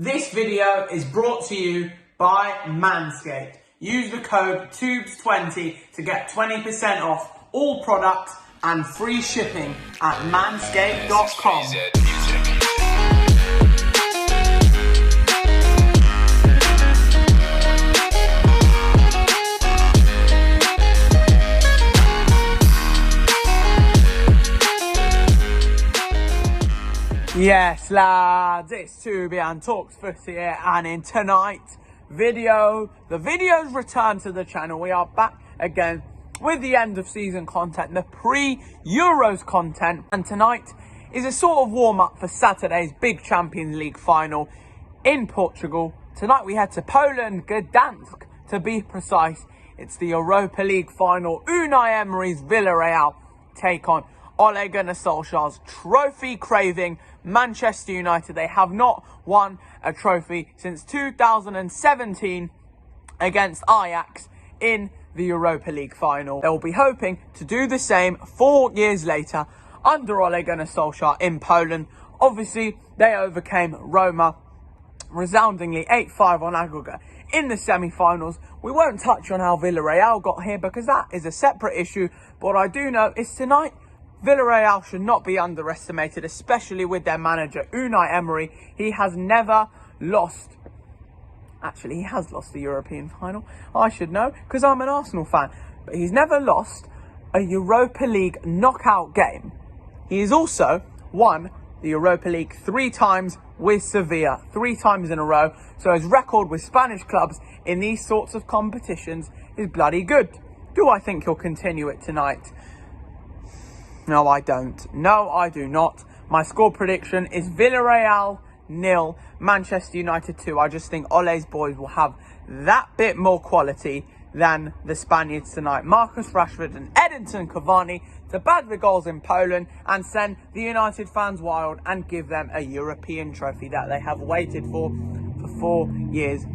This video is brought to you by Manscaped. Use the code TUBES20 to get 20% off all products and free shipping at manscaped.com. Yes lads, it's Tubi and Talks Footy here, and in tonight's video, the videos return to the channel. We are back again with the end of season content, the pre-Euros content, and tonight is a sort of warm-up for Saturday's big Champions League final in Portugal. Tonight we head to Poland, Gdansk to be precise. It's the Europa League final. Unai Emery's Villarreal take on Ole Gunnar Solskjaer's trophy-craving Manchester United. They have not won a trophy since 2017 against Ajax in the Europa League final. They'll be hoping to do the same 4 years later under Ole Gunnar Solskjaer in Poland. Obviously, they overcame Roma resoundingly 8-5 on aggregate in the semi-finals. We won't touch on how Villarreal got here because that is a separate issue. But what I do know is tonight, Villarreal should not be underestimated, especially with their manager, Unai Emery. He has never lost. Actually, he has lost the European final. I should know, because I'm an Arsenal fan. But he's never lost a Europa League knockout game. He has also won the Europa League 3 times with Sevilla, 3 times in a row. So his record with Spanish clubs in these sorts of competitions is bloody good. Do I think he'll continue it tonight? No, I don't. No, I do not. My score prediction is Villarreal 0, Manchester United 2. I just think Ole's boys will have that bit more quality than the Spaniards tonight. Marcus Rashford and Edinson Cavani to bag the goals in Poland and send the United fans wild and give them a European trophy that they have waited for 4 years.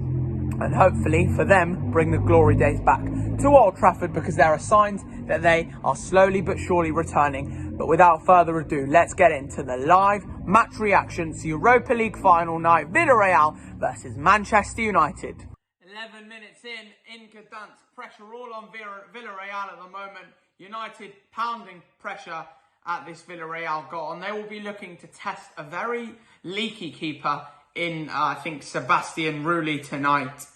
And hopefully for them, bring the glory days back to Old Trafford, because there are signs that they are slowly but surely returning. But without further ado, let's get into the live match reactions. Europa League final night, Villarreal versus Manchester United. 11 minutes in Gdansk, pressure all on Villarreal at the moment. United pounding pressure at this Villarreal goal, and they will be looking to test a very leaky keeper in, I think, Sebastian Rulli tonight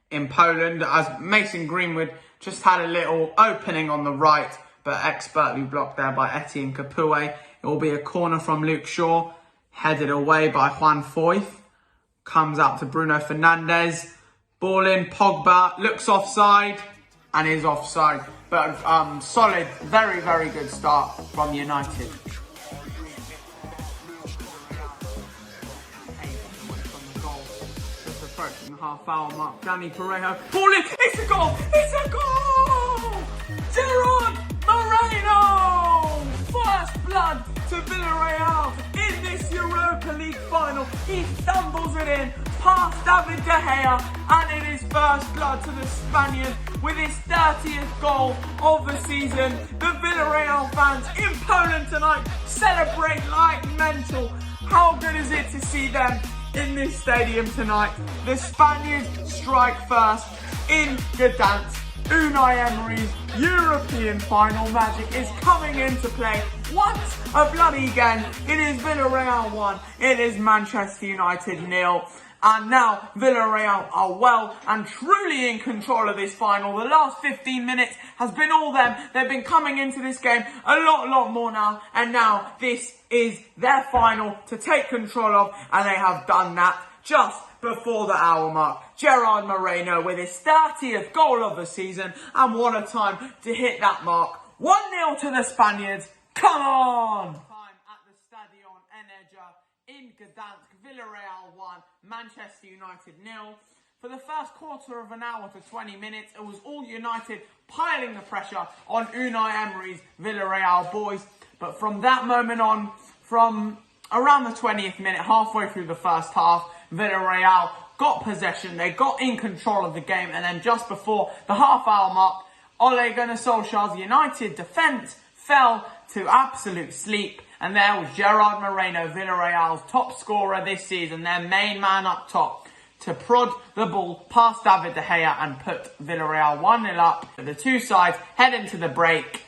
in Poland, as Mason Greenwood just had a little opening on the right, but expertly blocked there by Etienne Capoue. It will be a corner from Luke Shaw, headed away by Juan Foyth. Comes out to Bruno Fernandes. Ball in, Pogba looks offside and is offside. But solid, very, very good start from United. Approaching the half-hour mark, Danny Parejo, ball in, it's a goal, it's a goal! Gerard Moreno! First blood to Villarreal in this Europa League final. He stumbles it in past David De Gea, and it is first blood to the Spaniard with his 30th goal of the season. The Villarreal fans in Poland tonight celebrate like mental. How good is it to see them in this stadium tonight? The Spaniards strike first in Gdansk. Unai Emery's European final magic is coming into play once again. It is Villarreal 1, it is Manchester United 0. And now Villarreal are well and truly in control of this final. The last 15 minutes has been all them. They've been coming into this game a lot more now. And now this is their final to take control of. And they have done that just before the hour mark. Gerard Moreno with his 30th goal of the season. And what a time to hit that mark. 1-0 to the Spaniards. Come on! At the Stadion Energia in Gdansk. Villarreal 1, Manchester United 0. For the first quarter of an hour to 20 minutes, it was all United piling the pressure on Unai Emery's Villarreal boys. But from that moment on, from around the 20th minute, halfway through the first half, Villarreal got possession, they got in control of the game, and then just before the half-hour mark, Ole Gunnar Solskjaer's United defence fell to absolute sleep. And there was Gerard Moreno, Villarreal's top scorer this season, their main man up top, to prod the ball past David De Gea and put Villarreal 1-0 up. The two sides head into the break,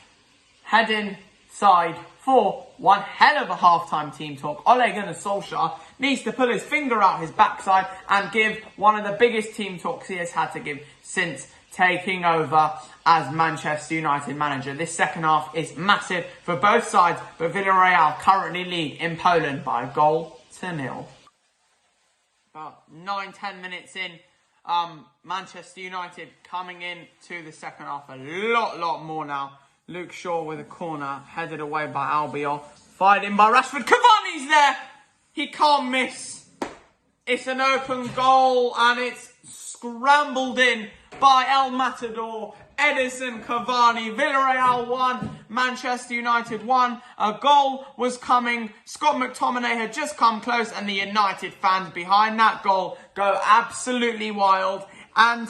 head inside for one hell of a half-time team talk. Ole Gunnar Solskjaer needs to pull his finger out his backside and give one of the biggest team talks he has had to give since taking over as Manchester United manager. This second half is massive for both sides, but Villarreal currently lead in Poland by 1-0. About 9-10 minutes in, Manchester United coming in to the second half a lot more now. Luke Shaw with a corner, headed away by Albiol, fired in by Rashford. Cavani's there! He can't miss. It's an open goal and it's scrambled in by El Matador, Edison Cavani. Villarreal 1, Manchester United 1. A goal was coming. Scott McTominay had just come close and the United fans behind that goal go absolutely wild. And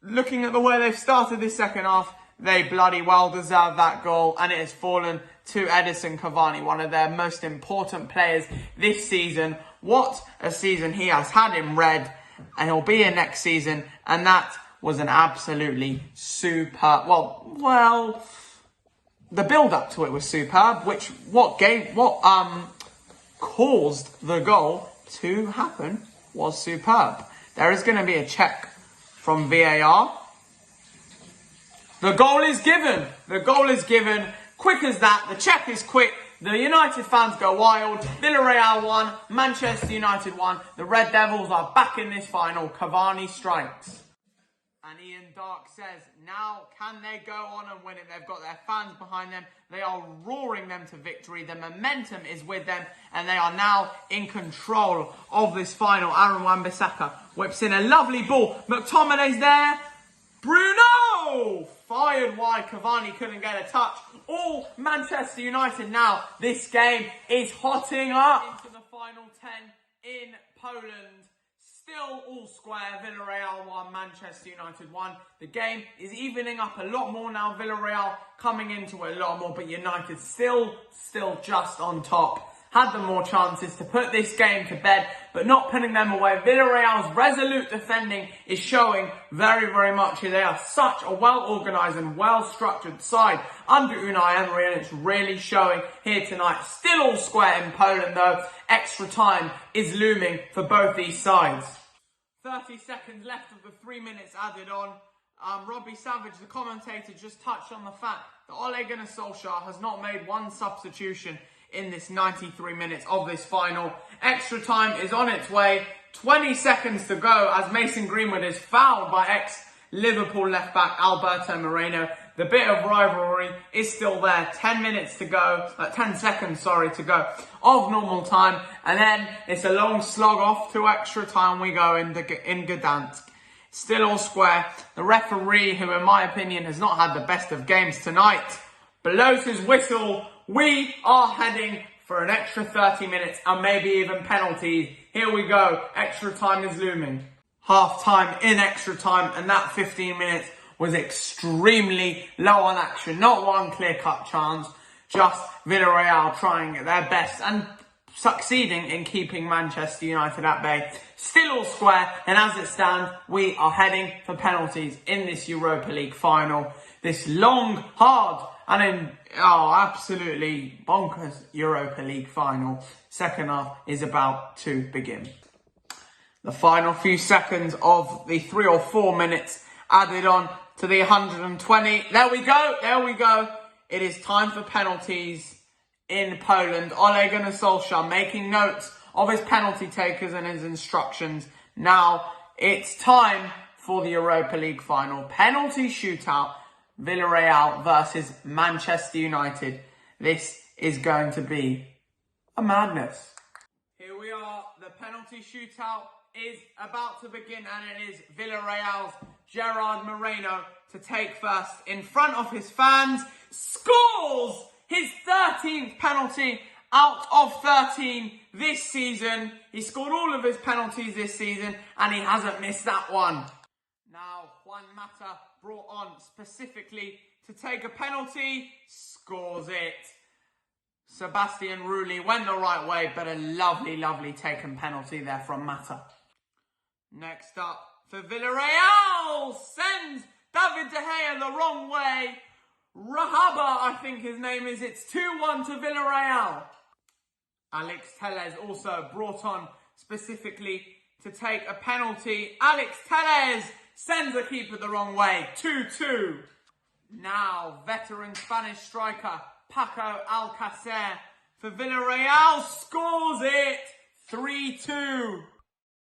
looking at the way they've started this second half, they bloody well deserve that goal, and it has fallen to Edison Cavani, one of their most important players this season. What a season he has had in red, and he'll be here next season, and that was an absolutely superb, well, the build-up to it was superb, what caused the goal to happen was superb. There is going to be a check from VAR. The goal is given. The goal is given. Quick as that. The check is quick. The United fans go wild. Villarreal 1, Manchester United 1. The Red Devils are back in this final. Cavani strikes. And Ian Dark says, now can they go on and win it? They've got their fans behind them. They are roaring them to victory. The momentum is with them. And they are now in control of this final. Aaron Wan-Bissaka whips in a lovely ball. McTominay's there. Bruno! Fired wide. Cavani couldn't get a touch. All Manchester United now. This game is hotting up. Into the final 10 in Poland. Still all square. Villarreal 1, Manchester United 1. The game is evening up a lot more now. Villarreal coming into it a lot more. But United still just on top. Had the more chances to put this game to bed, but not putting them away. Villarreal's resolute defending is showing very much here. They are such a well-organised and well-structured side under Unai Emery, and it's really showing here tonight. Still all square in Poland, though. Extra time is looming for both these sides. 30 seconds left of the 3 minutes added on. Robbie Savage, the commentator, just touched on the fact that Ole Gunnar Solskjaer has not made one substitution in this 93 minutes of this final. Extra time is on its way. 20 seconds to go as Mason Greenwood is fouled by ex-Liverpool left-back Alberto Moreno. The bit of rivalry is still there. 10 minutes to go. 10 seconds, to go of normal time. And then it's a long slog off to extra time we go in Gdansk. Still all square. The referee, who in my opinion has not had the best of games tonight, blows his whistle. We are heading for an extra 30 minutes and maybe even penalties. Here we go. Extra time is looming. Half time in extra time, and that 15 minutes was extremely low on action. Not one clear-cut chance. Just Villarreal trying their best and succeeding in keeping Manchester United at bay. Still all square, and as it stands, we are heading for penalties in this Europa League final. This long, hard, and absolutely bonkers Europa League final. Second half is about to begin. The final few seconds of the 3 or 4 minutes added on to the 120. There we go. It is time for penalties in Poland. Ole Gunnar Solskjaer making notes of his penalty takers and his instructions. Now it's time for the Europa League final. Penalty shootout. Villarreal versus Manchester United. This is going to be a madness. Here we are. The penalty shootout is about to begin, and it is Villarreal's Gerard Moreno to take first in front of his fans. Scores his 13th penalty out of 13 this season. He scored all of his penalties this season, and he hasn't missed that one. Now, Juan Mata brought on specifically to take a penalty, scores it. Sebastian Rulli went the right way, but a lovely taken penalty there from Mata. Next up, for Villarreal, sends David De Gea the wrong way. Rahaba, I think his name is. It's 2-1 to Villarreal. Alex Telles also brought on specifically to take a penalty. Alex Telles sends the keeper the wrong way. 2-2. Now, veteran Spanish striker Paco Alcacer for Villarreal scores it. 3-2.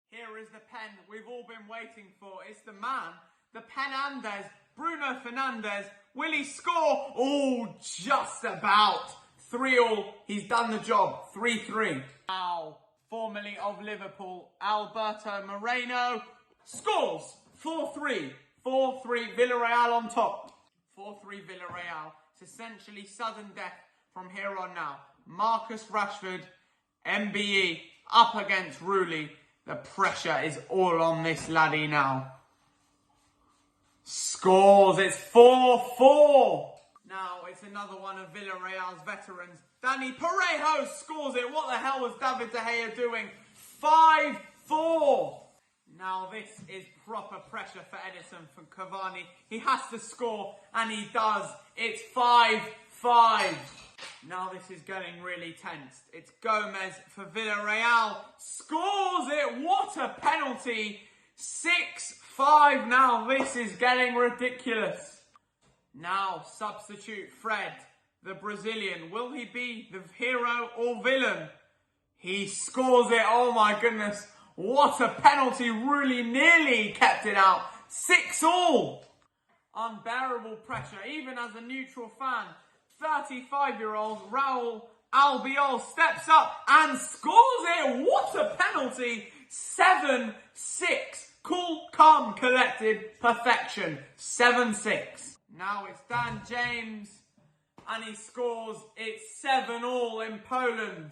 Here is the pen we've all been waiting for. It's the man, the Penandes, Bruno Fernandes. Will he score? Oh, just about. 3-3. He's done the job. 3-3. Now, formerly of Liverpool, Alberto Moreno scores. 4-3. 4-3. Villarreal on top. 4-3 Villarreal. It's essentially sudden death from here on now. Marcus Rashford, MBE, up against Rulli. The pressure is all on this laddie now. Scores. It's 4-4. Now it's another one of Villarreal's veterans. Dani Parejo scores it. What the hell was David De Gea doing? 5-4. Now this is proper pressure for Edison from Cavani. He has to score, and he does. It's 5-5. Now this is getting really tense. It's Gomez for Villarreal. Scores it. What a penalty. 6-5. Now this is getting ridiculous. Now substitute Fred, the Brazilian. Will he be the hero or villain? He scores it. Oh my goodness. What a penalty. Really nearly kept it out. 6-6. Unbearable pressure, even as a neutral fan. 35-year-old Raul Albiol steps up and scores it. What a penalty. 7-6. Cool, calm, collected, perfection. 7-6. Now it's Dan James, and he scores. It's 7-7 in Poland.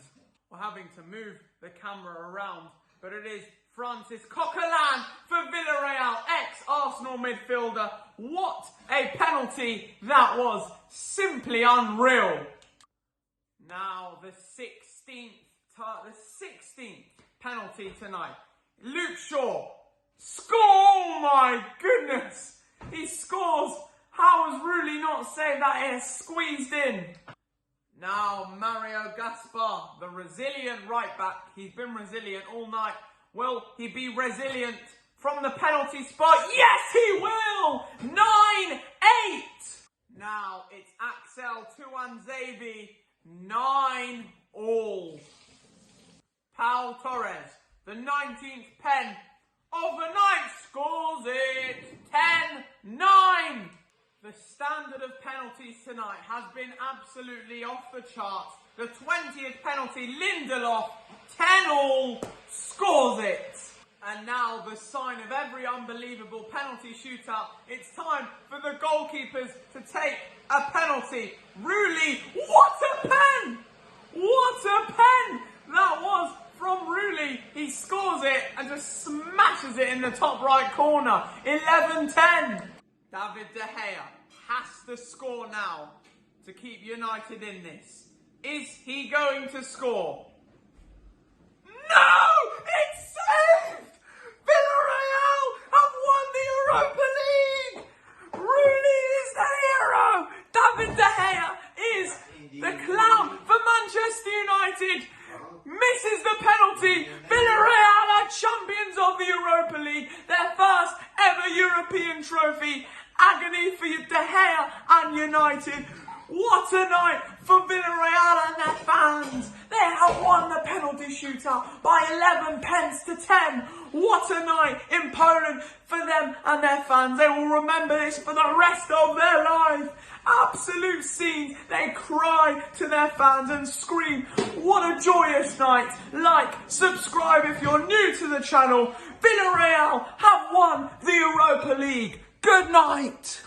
We're having to move the camera around, but it is Francis Coquelin for Villarreal, ex-Arsenal midfielder. What a penalty that was. Simply unreal. Now the 16th penalty tonight. Luke Shaw. Score! Oh my goodness. He scores. How was Rulli not saved that here? Squeezed in. Now Mario Gaspar, the resilient right back. He's been resilient all night. Will he be resilient from the penalty spot? Yes, he will! 9-8. Now it's Axel Tuanzebe. 9-9. Pau Torres, the 19th pen of the night, scores it. 10-9. The standard of penalties tonight has been absolutely off the charts. The 20th penalty, Lindelof, 10-10, scores it. And now the sign of every unbelievable penalty shootout. It's time for the goalkeepers to take a penalty. Rulli, what a pen! What a pen that was from Rulli. He scores it and just smashes it in the top right corner. 11-10. David De Gea has to score now to keep United in this. Is he going to score? No! It's saved! Villarreal have won the Europa League! Rulli is the hero! David De Gea is the clown for Manchester United! Misses the penalty! Villarreal are champions of the Europa League! Their first ever European trophy! Agony for De Gea and United! What a night for Villarreal and their fans. They have won the penalty shootout by 11 pence to 10. What a night in Poland for them and their fans. They will remember this for the rest of their life. Absolute scenes. They cry to their fans and scream. What a joyous night. Like, subscribe if you're new to the channel. Villarreal have won the Europa League. Good night.